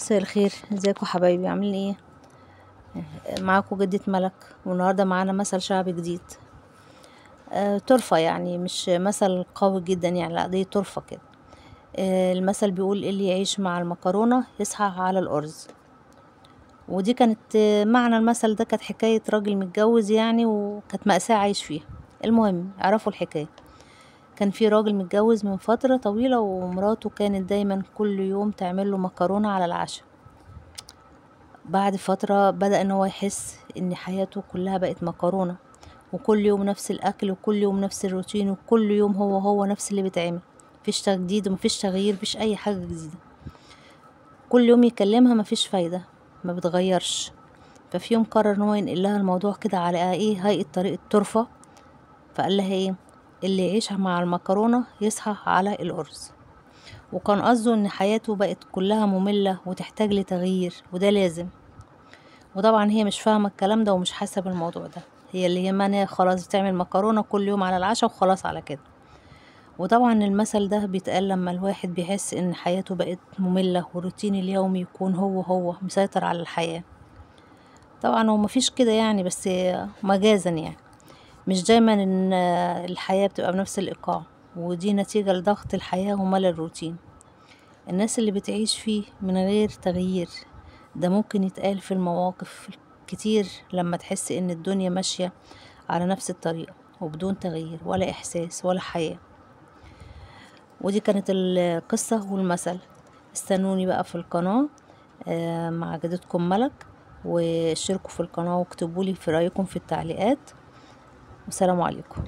مساء الخير، ازيكم حبايبي؟ عاملين ايه؟ معاكم جدة ملك، والنهارده معانا مثل شعبي جديد. طرفة، يعني مش مثل قوي جدا يعني، لا دي طرفة كده. المثل بيقول اللي يعيش مع المكرونة يصحى على الأرز. ودي كانت معنى المثل ده كانت حكاية راجل متجوز يعني، وكانت مأساة عايش فيها. المهم اعرفوا الحكاية. كان في راجل متجوز من فترة طويلة، ومراته كانت دايما كل يوم تعمله مكرونة على العشاء. بعد فترة بدأ ان هو يحس ان حياته كلها بقت مكرونة، وكل يوم نفس الاكل، وكل يوم نفس الروتين، وكل يوم هو نفس اللي بيتعمل. مفيش تجديد ومفيش تغيير، مفيش اي حاجة جديدة. كل يوم يكلمها مفيش فايدة، ما بتغيرش. ففي يوم قرر ان هو ينقل لها الموضوع كده على ايه هيئة طريقة طرفة. فقال لها ايه؟ اللي يعيشها مع المكرونة يصحى على الأرز. وكان قصده ان حياته بقت كلها مملة وتحتاج لتغيير، وده لازم. وطبعا هي مش فاهمة الكلام ده ومش حاسة بالموضوع ده. هي اللي يهمها ان هي خلاص بتعمل مكرونة كل يوم على العشاء وخلاص على كده. وطبعا المثل ده بيتقال لما الواحد بيحس ان حياته بقت مملة، والروتين اليومي يكون هو مسيطر على الحياة. طبعا هو مفيش كده يعني، بس مجازا يعني. مش دايما ان الحياة بتبقى بنفس الإيقاع، ودي نتيجة لضغط الحياة وملل الروتين. الناس اللي بتعيش فيه من غير تغيير، ده ممكن يتقال في المواقف كتير لما تحس ان الدنيا ماشية على نفس الطريقة، وبدون تغيير ولا إحساس ولا حياة. ودي كانت القصة والمثل. استنوني بقى في القناة مع جدتكم ملك، واشتركوا في القناة واكتبولي في رأيكم في التعليقات. والسلام عليكم.